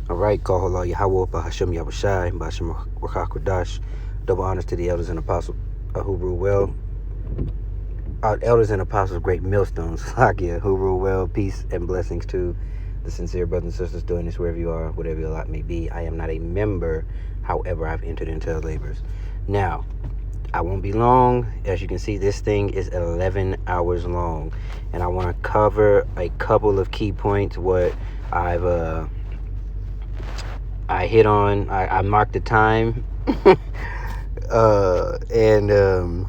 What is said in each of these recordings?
All right, Kahala Yahweh, Bahashim Yahushai, Bahashim Rakakwadash. Double honors to the elders and apostles who rule well. Elders and apostles, great millstones, Lakia, who rule well. Peace and blessings to the sincere brothers and sisters doing this wherever you are, whatever your lot may be. I am not a member, however, I've entered into labors. Now, I won't be long. As you can see, this thing is 11 hours long, and I want to cover a couple of key points. What I hit on, I marked the time, and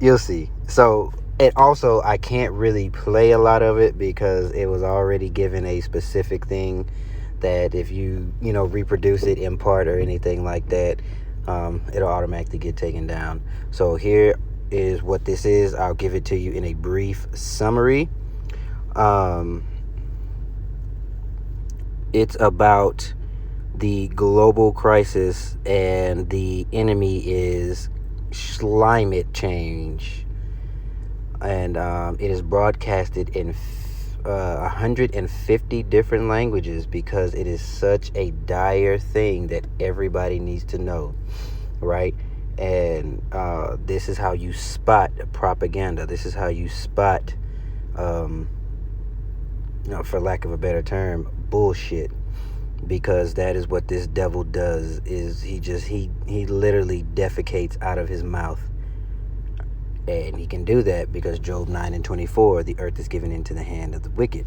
you'll see. So, and also, I can't really play a lot of it because it was already given a specific thing that if you reproduce it in part or anything like that, it'll automatically get taken down. So here is what this is. I'll give it to you in a brief summary. It's about the global crisis, and the enemy is climate change. And it is broadcasted in 150 different languages because it is such a dire thing that everybody needs to know, right? And this is how you spot propaganda. This is how you spot, for lack of a better term, bullshit. Because that is what this devil does. Is he literally defecates out of his mouth. And he can do that because Job 9:24, the earth is given into the hand of the wicked.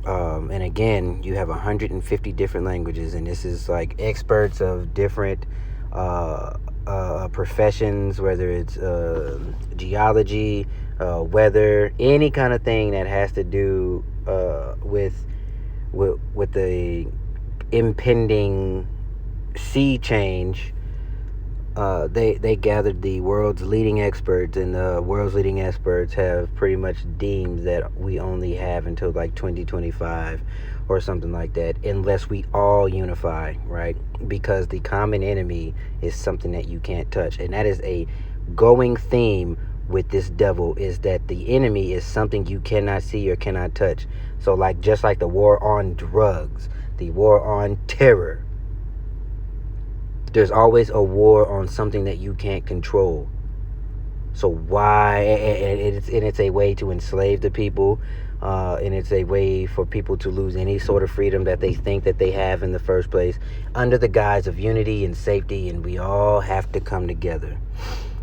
And again, you have 150 different languages, and this is like experts of different professions, whether it's geology, weather, any kind of thing that has to do with the impending sea change. They gathered the world's leading experts, and the world's leading experts have pretty much deemed that we only have until like 2025 or something like that, unless we all unify, right? Because the common enemy is something that you can't touch, and that is a going theme with this devil, is that the enemy is something you cannot see or cannot touch. So like, just like the war on drugs, the war on terror, there's always a war on something that you can't control. So why? And it's a way to enslave the people, and it's a way for people to lose any sort of freedom that they think that they have in the first place, under the guise of unity and safety, and we all have to come together.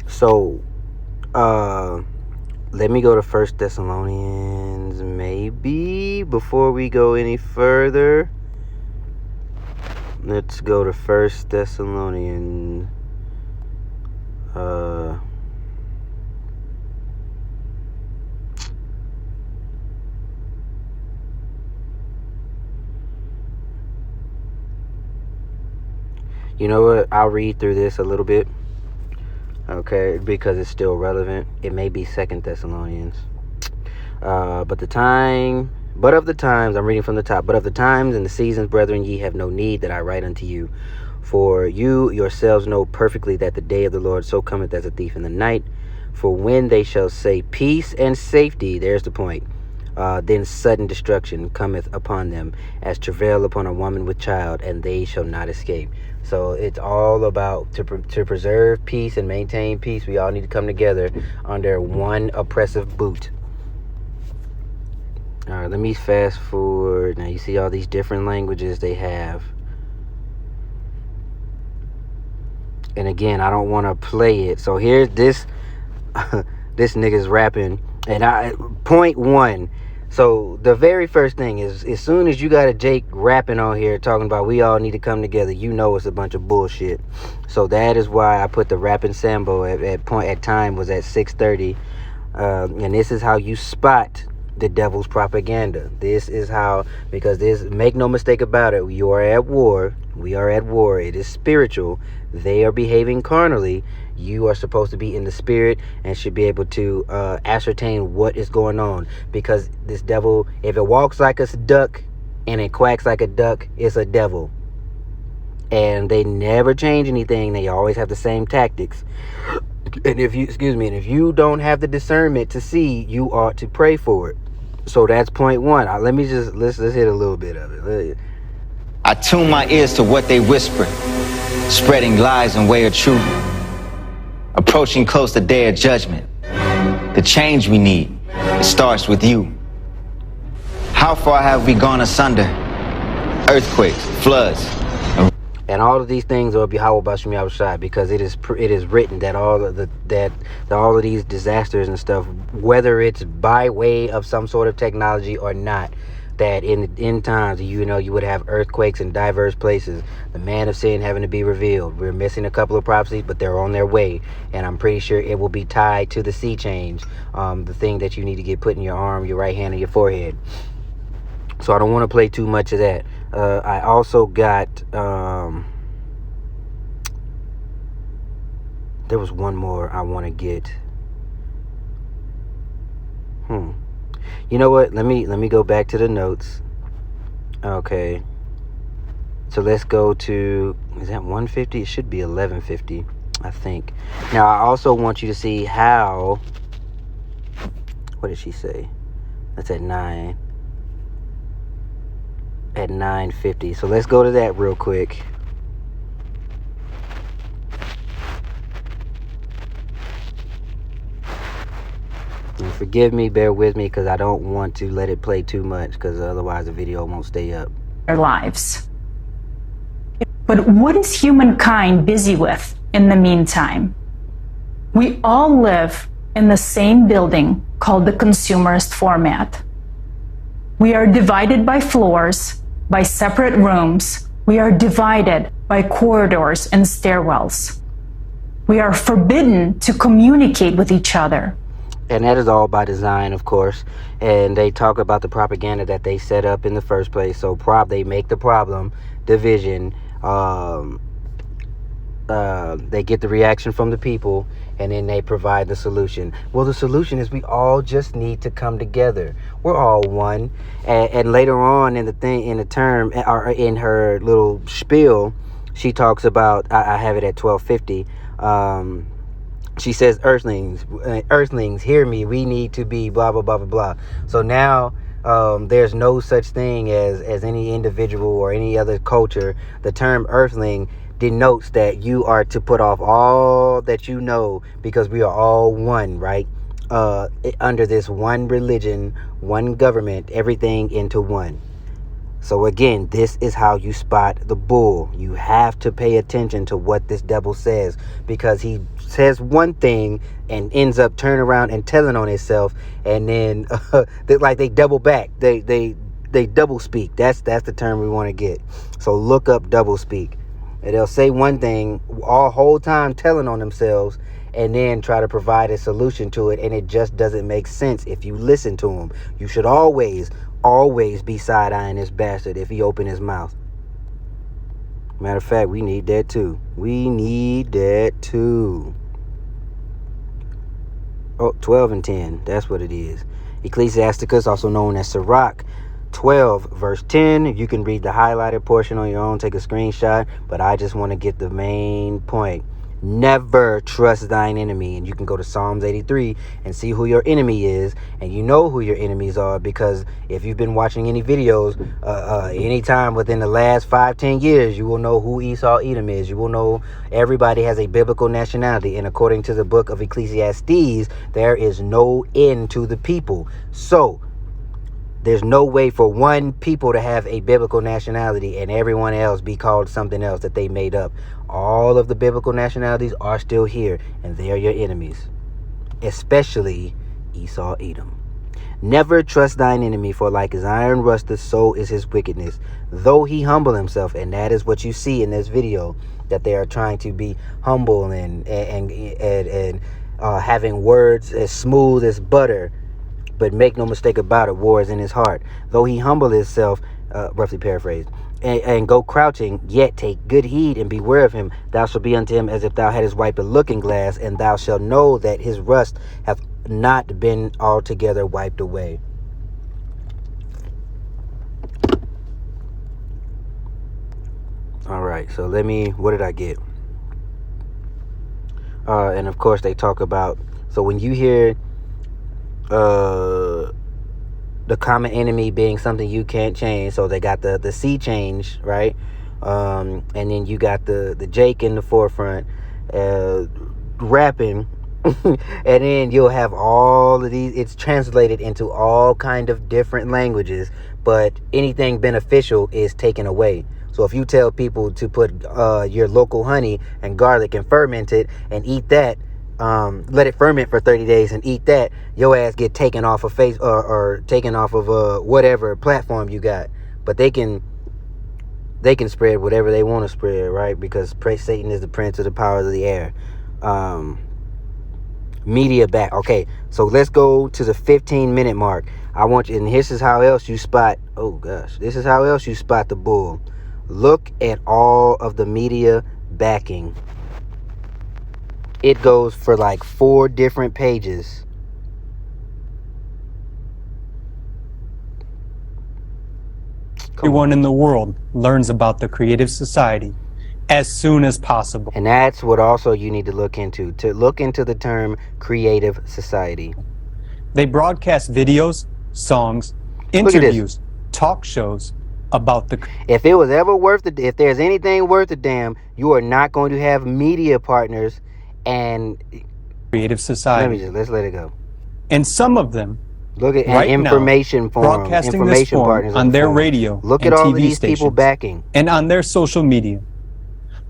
So let me go to 1 Thessalonians maybe before we go any further. Let's go to 1 Thessalonians. You know what? I'll read through this a little bit. Okay, because it's still relevant. It may be 2 Thessalonians. But of the times, I'm reading from the top. But of the times and the seasons, brethren, ye have no need that I write unto you. For you yourselves know perfectly that the day of the Lord so cometh as a thief in the night. For when they shall say peace and safety, there's the point, then sudden destruction cometh upon them, as travail upon a woman with child, and they shall not escape. So it's all about to preserve peace and maintain peace. We all need to come together under one oppressive boot. All right, let me fast forward. Now you see all these different languages they have. And again, I don't want to play it. So here's this this nigga's rapping. And point one. So the very first thing is, as soon as you got a Jake rapping on here talking about we all need to come together, you know it's a bunch of bullshit. So that is why I put the rapping Sambo at time was at 6:30. And this is how you spot the devil's propaganda. This is how, because make no mistake about it, you are at war. We are at war. It is spiritual. They are behaving carnally. You are supposed to be in the spirit and should be able to ascertain what is going on. Because this devil, if it walks like a duck and it quacks like a duck, it's a devil. And they never change anything. They always have the same tactics. And if you don't have the discernment to see, you ought to pray for it. So that's point one. Let's hit a little bit of it. I tune my ears to what they whisper, spreading lies and way of truth, approaching close the day of judgment. The change we need, it starts with you. How far have we gone asunder? Earthquakes, floods, and all of these things will be how about you outside, because it is written that all of these disasters and stuff, whether it's by way of some sort of technology or not, that in the end times, you would have earthquakes in diverse places, the man of sin having to be revealed. We're missing a couple of prophecies, but they're on their way, and I'm pretty sure it will be tied to the sea change, the thing that you need to get put in your arm, your right hand, and your forehead. So I don't want to play too much of that. I also got there was one more I want to get. You know what? Let me go back to the notes. Okay. So let's go to, is that 150? It should be 1150, I think. Now I also want you to see how, what did she say? That's at 950. So let's go to that real quick. And forgive me, bear with me, because I don't want to let it play too much, because otherwise the video won't stay up. Their lives. But what is humankind busy with in the meantime? We all live in the same building called the consumerist format. We are divided by floors, by separate rooms. We are divided by corridors and stairwells. We are forbidden to communicate with each other. And that is all by design, of course. And they talk about the propaganda that they set up in the first place. So they make the problem, division. They get the reaction from the people, and then they provide the solution. Well, the solution is we all just need to come together. We're all one. And later on in the term, or in her little spiel, she talks about, I have it at 1250. She says, earthlings, hear me. We need to be blah, blah, blah, blah, blah. So now there's no such thing as any individual or any other culture. The term earthling denotes that you are to put off all that you know, because we are all one, right? Under this one religion, one government, everything into one. So again, this is how you spot the bull. You have to pay attention to what this devil says, because he says one thing and ends up turning around and telling on himself, and then they double back. They double speak. That's the term we want to get. So look up double speak. And they'll say one thing all whole time telling on themselves, and then try to provide a solution to it, and it just doesn't make sense if you listen to him. You should always be side-eyeing this bastard if he open his mouth. Matter of fact, we need that too. Oh, 12 and 10. That's what it is. Ecclesiasticus, also known as Sirach, 12 verse 10. You can read the highlighted portion on your own, take a screenshot, but I just want to get the main point. Never trust thine enemy. And you can go to Psalms 83 and see who your enemy is, and you know who your enemies are, because if you've been watching any videos anytime within the last 5-10 years, you will know who Esau Edom is. You will know everybody has a biblical nationality, and according to the book of Ecclesiastes, there is no end to the people. So there's no way for one people to have a biblical nationality and everyone else be called something else that they made up. All of the biblical nationalities are still here, and they are your enemies, especially Esau Edom. Never trust thine enemy, for like as iron rusteth, so is his wickedness. Though he humble himself, and that is what you see in this video, that they are trying to be humble and having words as smooth as butter. But make no mistake about it, war is in his heart. Though he humble himself, roughly paraphrased, and go crouching, yet take good heed and beware of him. Thou shalt be unto him as if thou hadst wiped a looking glass, and thou shalt know that his rust hath not been altogether wiped away. All right, so what did I get? And of course they talk about, so when you hear the common enemy being something you can't change. So they got the sea change, right? And then you got the Jake in the forefront, rapping. And then you'll have all of these. It's translated into all kind of different languages, but anything beneficial is taken away. So if you tell people to put your local honey and garlic and ferment it and eat that, let it ferment for 30 days and eat that, your ass get taken off of face or taken off of whatever platform you got. But they can spread whatever they want to spread, right? Because Satan is the prince of the powers of the air. Media back. Okay, so let's go to the 15-minute mark. I want you, and this is how else you spot, this is how else you spot the bull. Look at all of the media backing. It goes for like 4 different pages. Everyone in the world learns about the Creative Society as soon as possible. And that's what also you need to look into the term Creative Society. They broadcast videos, songs, interviews, talk shows about the... If it was ever if there's anything worth a damn, you are not going to have media partners and Creative Society. Let's let it go. And some of them, look at right information now, forum, broadcasting information this forum partners on their forum. radio Look and at all TV of these stations people backing. and on their social media.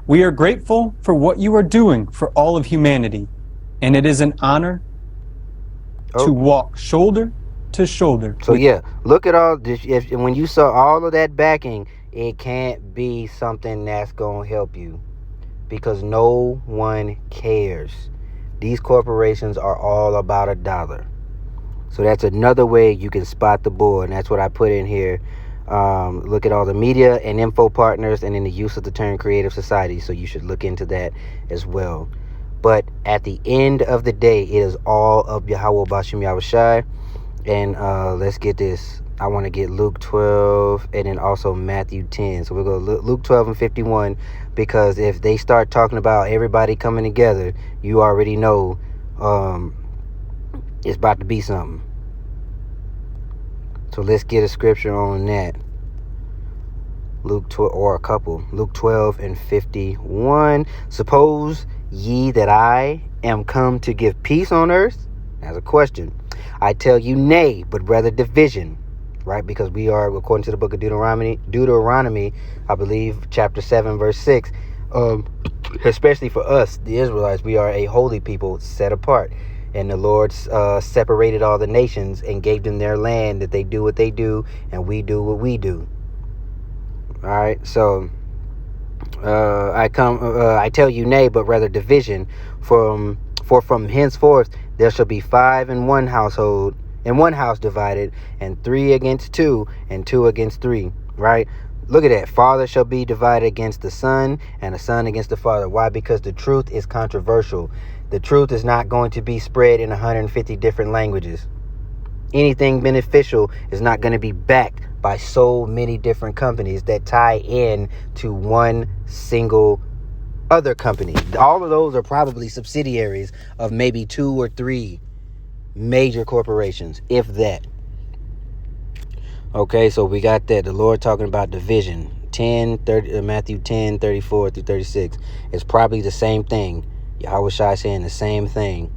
We are grateful for what you are doing for all of humanity, and it is an honor to walk shoulder to shoulder. So yeah, look at all this. When you saw all of that backing, it can't be something that's gonna help you, because no one cares. These corporations are all about a dollar. So that's another way you can spot the bull, and that's what I put in here. Look at all the media and info partners, and then the use of the term Creative Society. So you should look into that as well. But at the end of the day, it is all of Yahweh Bashim Yahushai. And let's get this. I want to get Luke 12 and then also Matthew 10. So we'll go Luke 12 and 51, because if they start talking about everybody coming together, you already know it's about to be something. So let's get a scripture on that. Luke 12, or a couple. Luke 12 and 51. Suppose ye that I am come to give peace on earth? That's a question. I tell you, nay, but rather division. Right? Because we are, according to the book of Deuteronomy, I believe, chapter 7, verse 6. Especially for us, the Israelites, we are a holy people set apart. And the Lord separated all the nations and gave them their land, that they do what they do and we do what we do. All right, so I tell you, nay, but rather division. For from henceforth there shall be 5 in one household, in one house divided, and 3 against 2, and 2 against 3. Right? Look at that. Father shall be divided against the son, and the son against the father. Why? Because the truth is controversial. The truth is not going to be spread in 150 different languages. Anything beneficial is not going to be backed by so many different companies that tie in to one single other company. All of those are probably subsidiaries of maybe 2 or 3 major corporations, if that. Okay, so we got that. The Lord talking about division. Matthew 10, 34 through 36. It's probably the same thing. Yahweh Shai saying the same thing.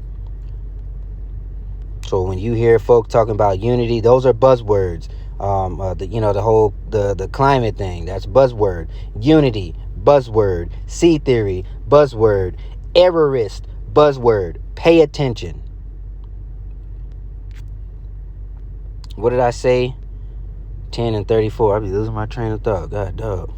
So when you hear folk talking about unity, those are buzzwords. The climate thing, that's buzzword. Unity, buzzword. Sea theory, buzzword. Errorist, buzzword. Pay attention. What did I say? 10 and 34. I'll be losing my train of thought. God dog.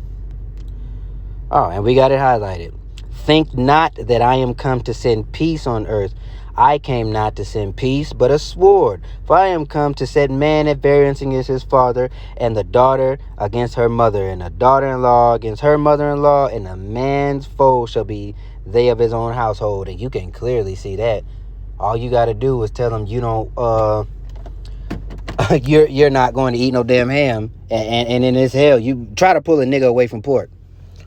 Oh, and we got it highlighted. Think not that I am come to send peace on earth. I came not to send peace, but a sword. For I am come to set man at variance against his father, and the daughter against her mother, and the daughter-in-law against her mother-in-law, and a man's foe shall be they of his own household. And you can clearly see that. All you got to do is tell them you don't, you're not going to eat no damn ham, and in this hell, you try to pull a nigga away from pork.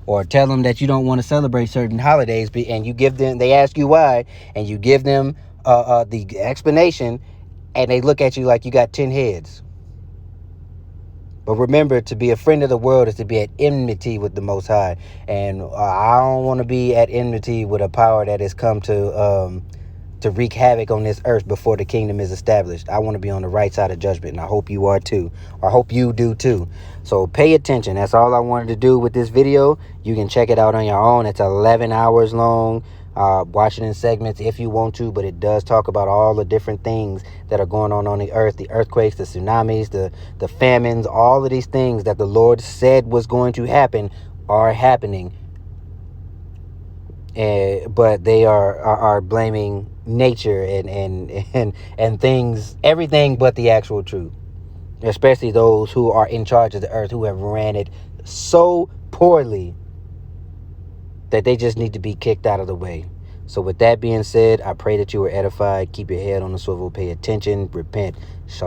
Or tell them that you don't want to celebrate certain holidays, and you give them, they ask you why, and you give them the explanation, and they look at you like you got 10 heads. But remember, to be a friend of the world is to be at enmity with the Most High. And I don't want to be at enmity with a power that has come to wreak havoc on this earth before the kingdom is established. I want to be on the right side of judgment, and I hope you are too. I hope you do too. So pay attention. That's all I wanted to do with this video. You can check it out on your own. It's 11 hours long. Watch it in segments if you want to, but it does talk about all the different things that are going on the earth, the earthquakes, the tsunamis, the famines, all of these things that the Lord said was going to happen are happening. But they are blaming nature and things, everything but the actual truth, especially those who are in charge of the earth, who have ran it so poorly that they just need to be kicked out of the way. So with that being said, I pray that you were edified. Keep your head on the swivel, pay attention, repent.